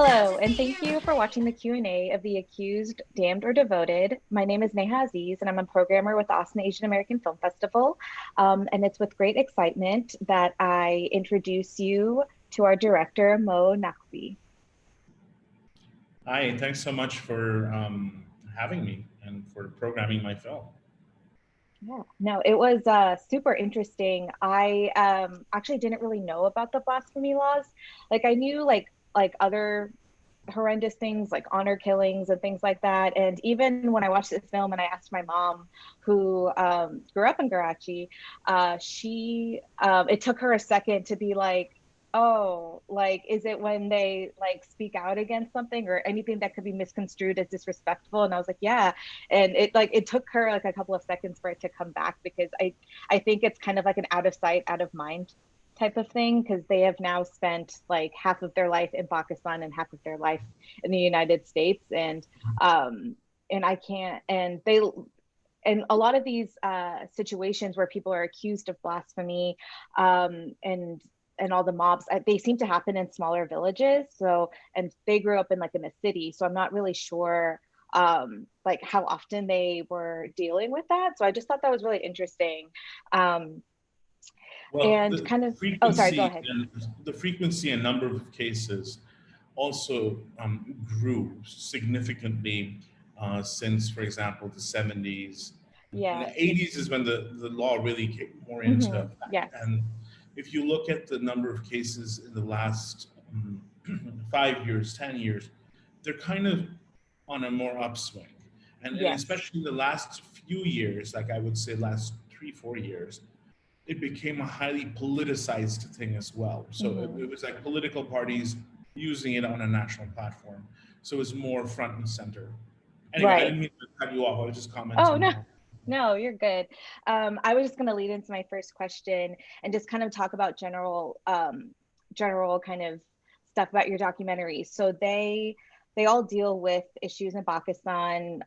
Hello, and thank you for watching the Q&A of The Accused, Damned, or Devoted. My name is Neha Aziz, and I'm a programmer with the Austin Asian American Film Festival. And it's with great excitement that I introduce you to our director, Mo Naqvi. Hi, thanks so much for having me and for programming my film. Yeah, no, it was super interesting. I actually didn't really know about the blasphemy laws. Like I knew like other horrendous things like honor killings and things like that. And even when I watched this film and I asked my mom, who grew up in Karachi, she it took her a second to be like, oh, like, is it when they like speak out against something or anything that could be misconstrued as disrespectful? And I was like, yeah. And it took her like a couple of seconds for it to come back because I think it's kind of like an out of sight, out of mind type of thing because they have now spent like half of their life in Pakistan and half of their life in the United States, and I can't, and a lot of these situations where people are accused of blasphemy, and all the mobs, they seem to happen in smaller villages. So, and they grew up in a city, so I'm not really sure like how often they were dealing with that. So I just thought that was really interesting. Um, Well, and the kind of, oh, sorry, go frequency ahead. and the frequency and number of cases also grew significantly since, for example, the 70s. In Yes. the 80s is when the law really came more into effect. Yes. And if you look at the number of cases in the last 5 years, 10 years, they're kind of on a more upswing. And Yes. especially in the last few years, like I would say last 3, 4 years, it became a highly politicized thing as well. So it was like political parties using it on a national platform. So it was more front and center. Anyway, I Right. didn't mean to cut you off. I was just Oh, commenting no. on. No, you're good. I was just going to lead into my first question and just kind of talk about general kind of stuff about your documentary. So they all deal with issues in Pakistan,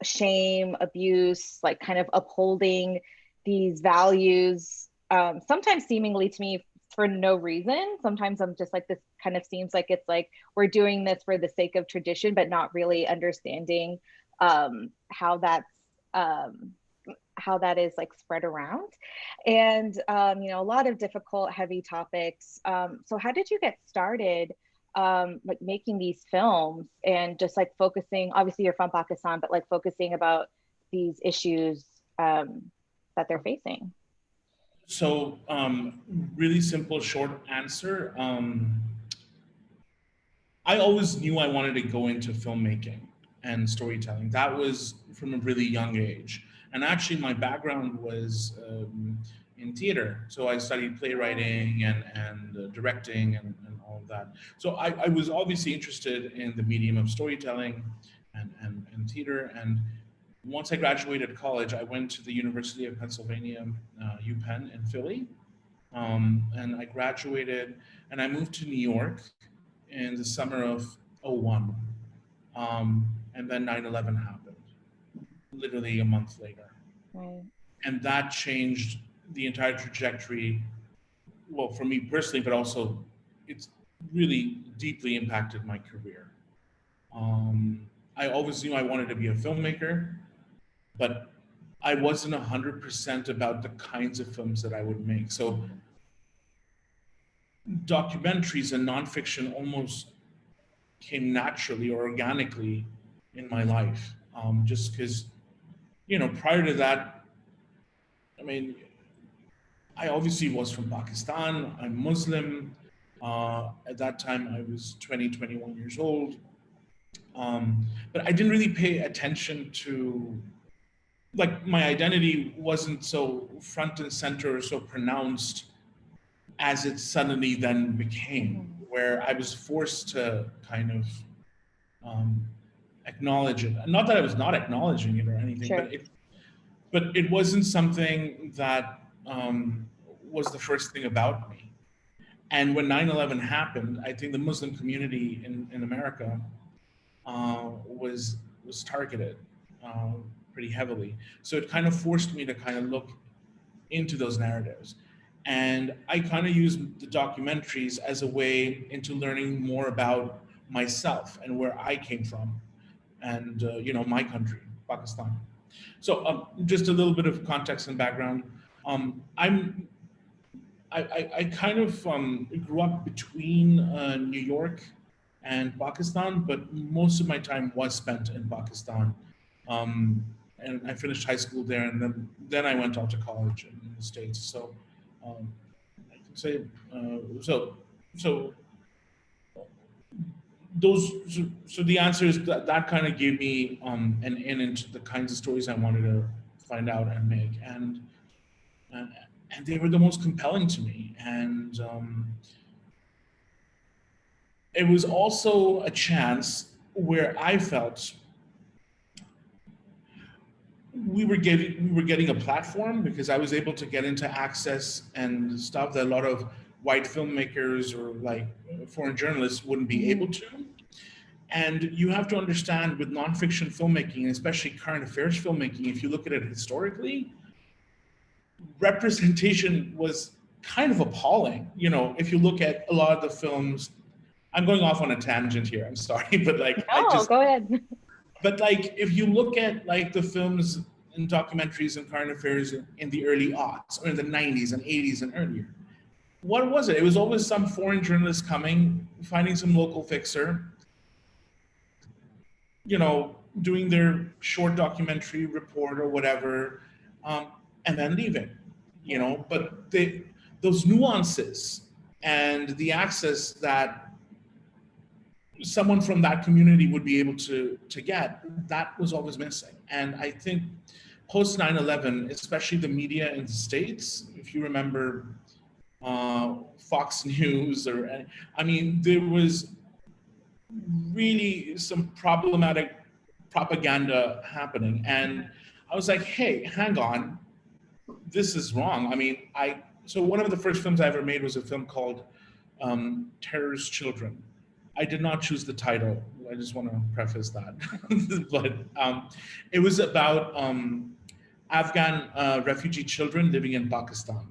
shame, abuse, like kind of upholding these values, sometimes seemingly to me for no reason. Sometimes I'm just like, this kind of seems like it's like we're doing this for the sake of tradition, but not really understanding how that's um, how that is like spread around, and a lot of difficult, heavy topics. So how did you get started like making these films and just like focusing? Obviously, you're from Pakistan, but like focusing about these issues that they're facing. So, really simple, short answer. I always knew I wanted to go into filmmaking and storytelling. That was from a really young age. And actually, my background was in theater. So I studied playwriting and directing and all of that. So I was obviously interested in the medium of storytelling and theater. And once I graduated college, I went to the University of Pennsylvania, UPenn in Philly. And I graduated and I moved to New York in the summer of '01. And then 9/11 happened, literally a month later. Right. And that changed the entire trajectory, well, for me personally, but also it's really deeply impacted my career. Um, I always knew I wanted to be a filmmaker, but I wasn't 100% about the kinds of films that I would make. So documentaries and nonfiction almost came naturally or organically in my life. Just because, prior to that, I mean, I obviously was from Pakistan. I'm Muslim. At that time, I was 20, 21 years old. But I didn't really pay attention to, like, my identity wasn't so front and center or so pronounced as it suddenly then became, where I was forced to kind of um, acknowledge it. Not that I was not acknowledging it or anything, Sure. but it wasn't something that was the first thing about me. And when 9/11 happened, I think the Muslim community in America was targeted uh, pretty heavily. So it kind of forced me to kind of look into those narratives. And I kind of use the documentaries as a way into learning more about myself and where I came from, and my country, Pakistan. So just a little bit of context and background. I'm I kind of grew up between New York and Pakistan, but most of my time was spent in Pakistan. Um, and I finished high school there, and then I went off to college in the States. So um, I can say so those so the answer is that kind of gave me an in into the kinds of stories I wanted to find out and make, and, and they were the most compelling to me. And it was also a chance where I felt we were getting a platform, because I was able to get into access and stuff that a lot of white filmmakers or like foreign journalists wouldn't be able to. And you have to understand, with nonfiction filmmaking, and especially current affairs filmmaking, if you look at it historically, representation was kind of appalling. If you look at a lot of the films, I'm going off on a tangent here, I'm sorry, but No, go ahead. but like, if you look at like the films and documentaries and current affairs in the early aughts, or in the 90s and 80s and earlier, what was it? It was always some foreign journalist coming, finding some local fixer, doing their short documentary report or whatever, and then leaving. But those nuances and the access that someone from that community would be able to get, that was always missing. And I think post 9/11, especially the media in the States, if you remember Fox News, there was really some problematic propaganda happening. And I was like, hey, hang on, this is wrong. So one of the first films I ever made was a film called Terror's Children. I did not choose the title. I just want to preface that. But it was about Afghan refugee children living in Pakistan.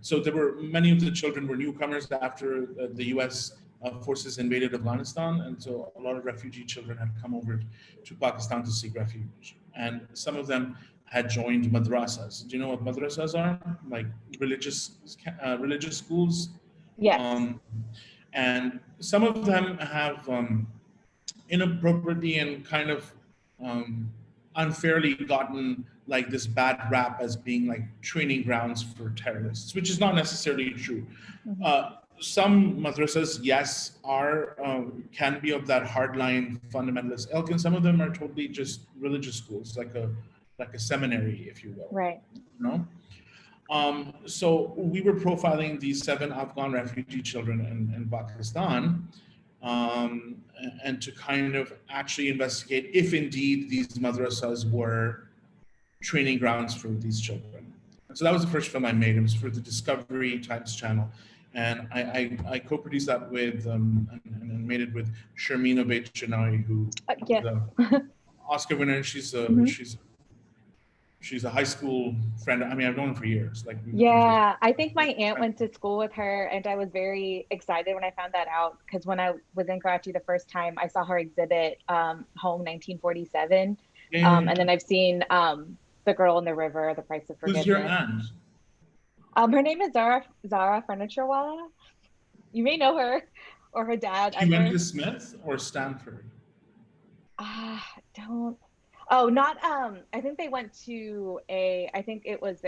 So there were many of the children were newcomers after the U.S. Forces invaded Afghanistan, and so a lot of refugee children had come over to Pakistan to seek refuge, and some of them had joined madrasas. Do you know what madrasas are? Like religious schools. Yes. And some of them have inappropriately and kind of unfairly gotten like this bad rap as being like training grounds for terrorists, which is not necessarily true. Some madrasas, yes, can be of that hardline fundamentalist ilk, and some of them are totally just religious schools, like a seminary, if you will. Right. So we were profiling these 7 Afghan refugee children in Pakistan, and to kind of actually investigate if indeed these madrasas were training grounds for these children. And so that was the first film I made. It was for the Discovery Times channel. And I co-produced that with and made it with Sharmeen Obaid-Chinoy, who yes. the Oscar winner. She's a high school friend. I've known her for years. Yeah, I think my aunt went to school with her, and I was very excited when I found that out, because when I was in Karachi the first time, I saw her exhibit Home 1947, and then I've seen The Girl in the River, The Price of Forgiveness. Who's your aunt? Her name is Zahra Furniturewala. You may know her, or her dad. She went to Smith or Stanford? Don't. Oh, not. I think they went to I think it was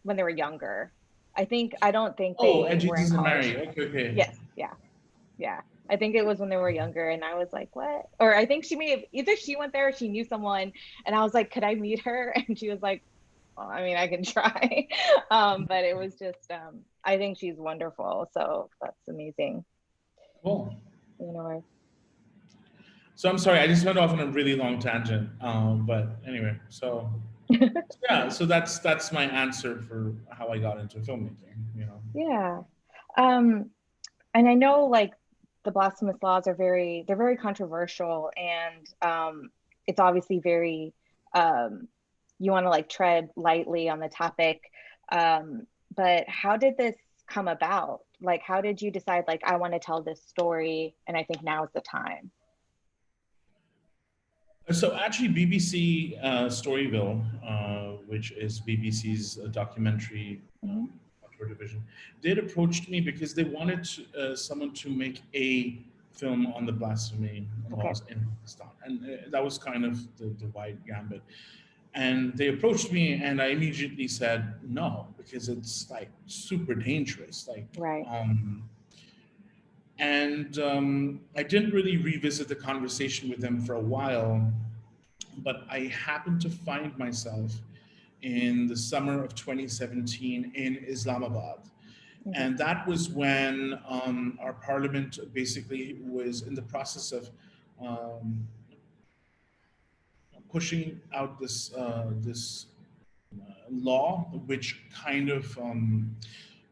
when they were younger. I don't think they were in college. Okay. Yes. Yeah. I think it was when they were younger, and I was like, what? Or I think she may have, either she went there or she knew someone, and I was like, could I meet her? And she was like, well, I can try. But it was just, I think she's wonderful. So that's amazing. Cool. So I'm sorry, I just went off on a really long tangent. But anyway, so yeah, so that's my answer for how I got into filmmaking. Yeah, and I know like the blasphemous laws they're very controversial, and it's obviously very you want to like tread lightly on the topic. But how did this come about? Like, how did you decide, like, I want to tell this story and I think now is the time? So actually, BBC Storyville, which is BBC's documentary Hmm. outdoor division, did approach me because they wanted someone to make a film on the blasphemy Okay. laws in Pakistan, and that was kind of the wide gambit. And they approached me, and I immediately said no because it's like super dangerous. Right. And I didn't really revisit the conversation with them for a while, but I happened to find myself in the summer of 2017 in Islamabad. Okay. And that was when our parliament basically was in the process of um, pushing out this law, which kind of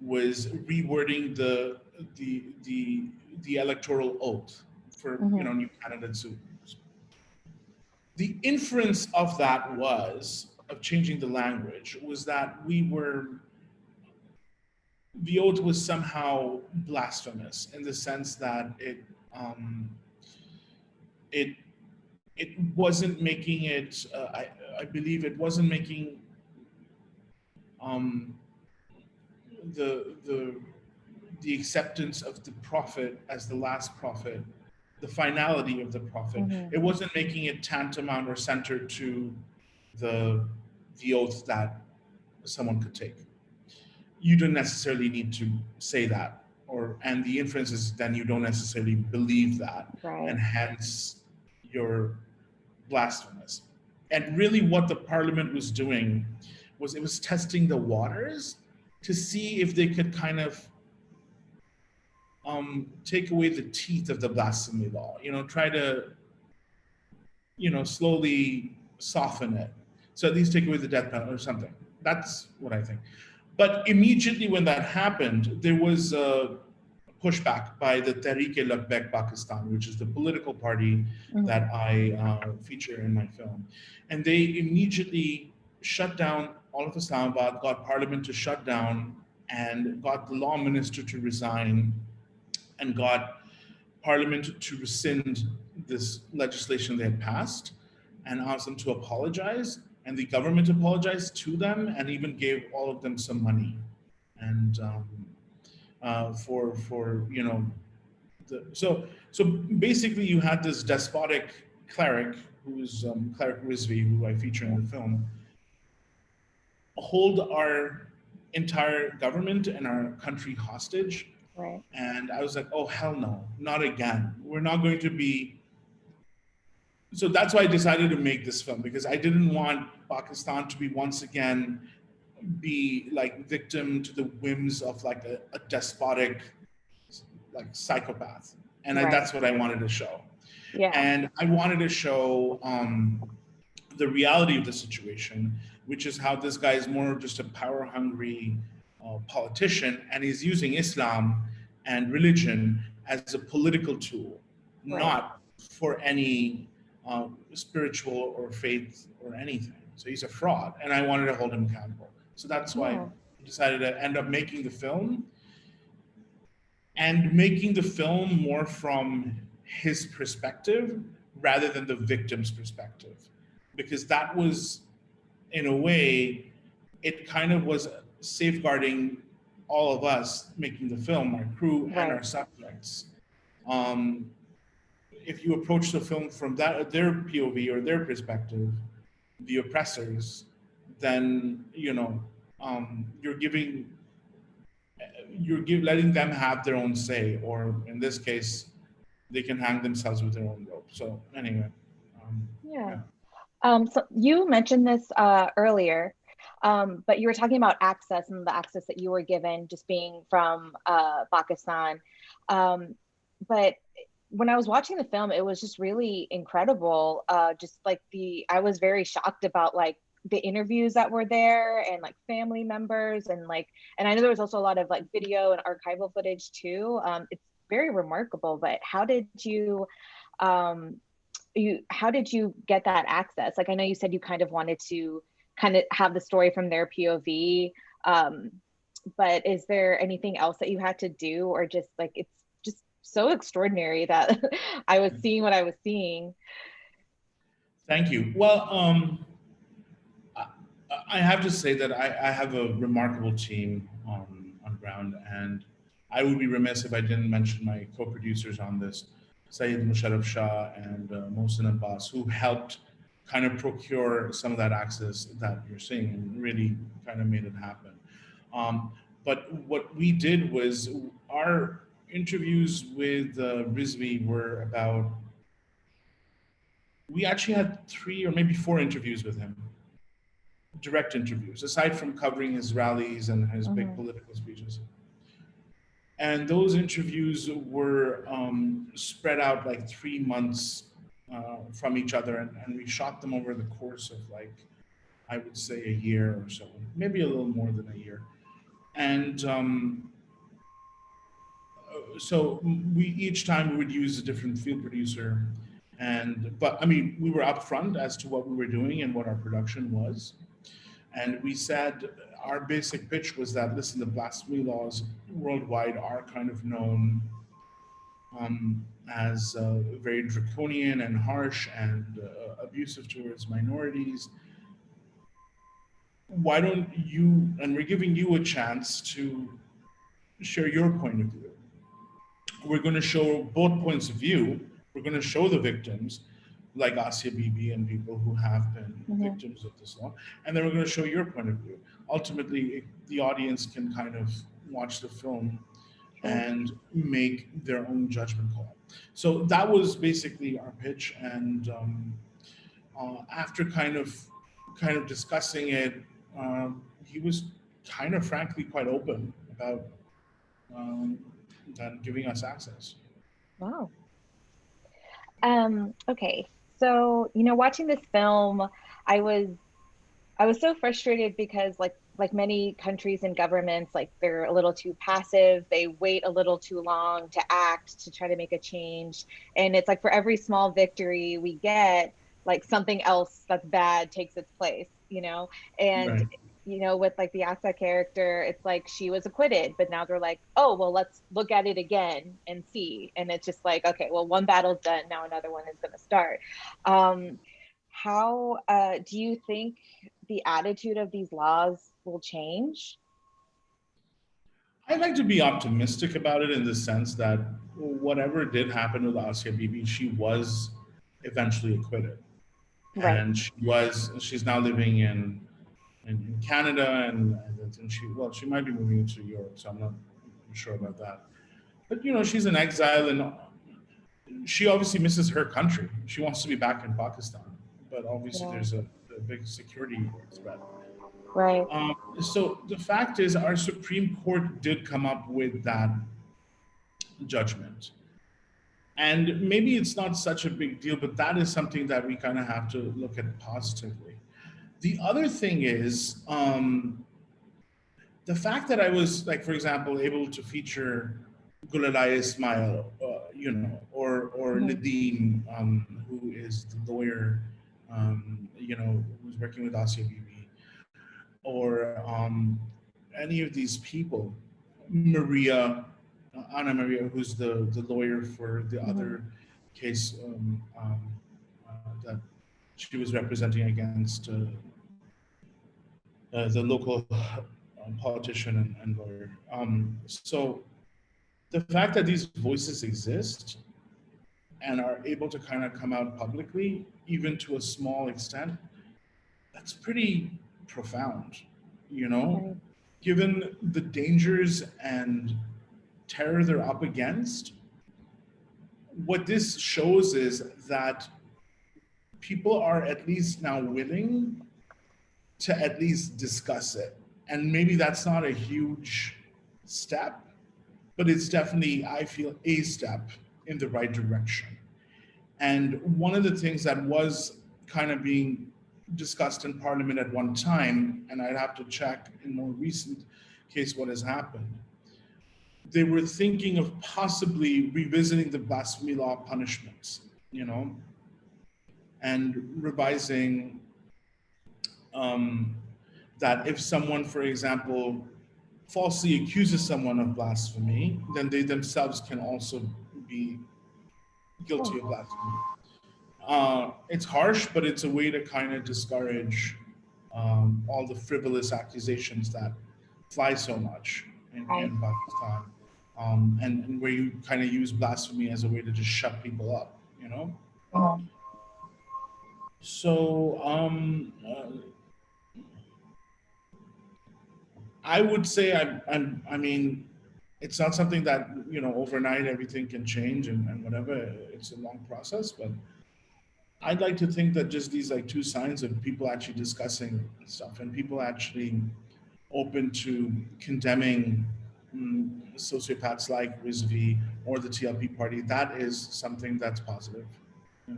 was rewording the electoral oath for Hmm. new candidates. The inference of that was of changing the language was that the oath was somehow blasphemous in the sense that it it wasn't making it. I believe it wasn't making um, the the acceptance of the prophet as the last prophet, the finality of the prophet. Hmm. It wasn't making it tantamount or centered to the the oath that someone could take. You don't necessarily need to say that, or and the inference is then you don't necessarily believe that, Right. and hence you're blasphemous. And really, what the parliament was doing was it was testing the waters to see if they could kind of take away the teeth of the blasphemy law. Try to slowly soften it. So at least take away the death penalty or something. That's what I think. But immediately when that happened, there was a pushback by the Tehreek-e-Labbaik Pakistan, which is the political party Hmm. that I feature in my film. And they immediately shut down all of Islamabad, got parliament to shut down, and got the law minister to resign, and got parliament to rescind this legislation they had passed, and asked them to apologize. And the government apologized to them and even gave all of them some money. And for so basically you had this despotic cleric who's Cleric Rizvi, who I feature in Yeah. the film, hold our entire government and our country hostage. Right. And I was like, oh, hell no, not again. We're not going to be. So that's why I decided to make this film, because I didn't want Pakistan to be once again be like victim to the whims of like a despotic like psychopath. And Right. that's what I wanted to show. Yeah. And I wanted to show the reality of the situation, which is how this guy is more just a power hungry politician, and he's using Islam and religion as a political tool, Right. not for any spiritual or faith or anything. So he's a fraud, and I wanted to hold him accountable. So that's why Yeah. I decided to end up making the film, and making the film more from his perspective rather than the victim's perspective, because that was, in a way, it kind of was safeguarding all of us making the film, our crew and Right. our subjects. um, if you approach the film from their POV or their perspective, the oppressors, then you're giving letting them have their own say, or in this case, they can hang themselves with their own rope. So anyway, Yeah. yeah. So you mentioned this earlier, but you were talking about access and the access that you were given just being from Pakistan. Um, but when I was watching the film, it was just really incredible. Just like I was very shocked about like the interviews that were there and like family members and like, and I know there was also a lot of like video and archival footage too. It's very remarkable, but um, how did you get that access? Like, I know you said you kind of wanted to kind of have the story from their POV. Um, but is there anything else that you had to do, or just like it's just so extraordinary that I was seeing what I was seeing? Thank you. Well, I, I have to say that I have a remarkable team on ground, and I would be remiss if I didn't mention my co-producers on this, Syed Musharraf Shah and Mohsin Abbas, who helped kind of procure some of that access that you're seeing and really kind of made it happen. Um, but what we did was our interviews with Rizvi were about, we actually had 3 or maybe 4 interviews with him, direct interviews, aside from covering his rallies and his big political speeches. And those interviews were spread out like 3 months from each other, and we shot them over the course of, like, I would say a year or so, maybe a little more than a year. And so we each time we would use a different field producer, but I mean, we were upfront as to what we were doing and what our production was. And we said our basic pitch was that, listen, the blasphemy laws worldwide are kind of known as very draconian and harsh and abusive towards minorities. Why don't you, and we're giving you a chance to share your point of view. We're going to show both points of view. We're going to show the victims, like Asia Bibi and people who have been victims of this law. And then we're going to show your point of view. Ultimately, the audience can kind of watch the film and make their own judgment call. So that was basically our pitch. And after kind of discussing it, he was kind of frankly quite open about giving us access. Wow. Okay. So, watching this film, I was so frustrated because like many countries and governments, like they're a little too passive. They wait a little too long to act, to try to make a change. And it's like for every small victory we get, like something else that's bad takes its place, And Right. with like the Asa character, it's like she was acquitted, but now they're like, oh, well, let's look at it again and see. And it's just like, okay, well, one battle's done, now another one is going to start. How do you think the attitude of these laws will change? I'd like to be optimistic about it in the sense that whatever did happen with Asia Bibi, she was eventually acquitted. Right. And she's now living in Canada, and she might be moving to Europe, so I'm not sure about that. But she's in exile, and she obviously misses her country. She wants to be back in Pakistan, but obviously there's a big security threat. Right. So the fact is, our Supreme Court did come up with that judgment. And maybe it's not such a big deal, but that is something that we kind of have to look at positively. The other thing is the fact that I was, like, for example, able to feature Gulalai Ismail, or Nadine, who is the lawyer, who's working with Asia Bibi, or any of these people, Anna Maria, who's the lawyer for the other case that she was representing against the local politician and lawyer. So the fact that these voices exist and are able to kind of come out publicly, even to a small extent, that's pretty profound, given the dangers and terror they're up against. What this shows is that people are at least now willing to at least discuss it. And maybe that's not a huge step, but it's definitely, I feel, a step in the right direction. And one of the things that was kind of being discussed in Parliament at one time, and I'd have to check in more recent case what has happened, they were thinking of possibly revisiting the blasphemy law punishments, and revising that if someone, for example, falsely accuses someone of blasphemy, then they themselves can also be guilty of blasphemy. It's harsh, but it's a way to kind of discourage all the frivolous accusations that fly so much in Pakistan, and where you kind of use blasphemy as a way to just shut people up, you know? So I would say I mean, it's not something that, you know, overnight everything can change and whatever. It's a long process, but I'd like to think that just these like two signs of people actually discussing stuff and people actually open to condemning sociopaths like Rizvi or the TLP party, that is something that's positive, you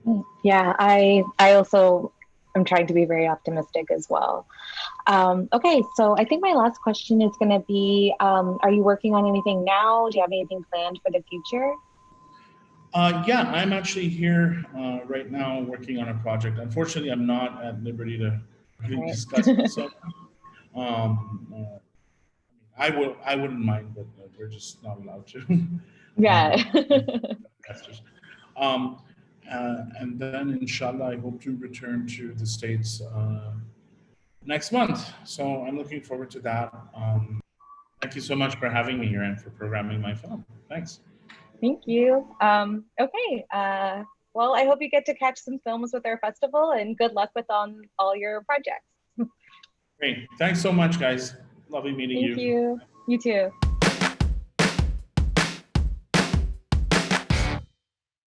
know? Yeah, I also am trying to be very optimistic as well. Okay, so I think my last question is going to be, are you working on anything now? Do you have anything planned for the future? Yeah, I'm actually here right now working on a project. Unfortunately, I'm not at liberty to really Right. discuss it. So I wouldn't mind, but we're just not allowed to. Yeah. Investors. Um, and then, inshallah, I hope to return to the States next month. So I'm looking forward to that. Thank you so much for having me here and for programming my film. Thanks. Thank you. Okay. Well, I hope you get to catch some films with our festival and good luck with on all your projects. Great. Thanks so much, guys. Lovely meeting Thank you. you. You too.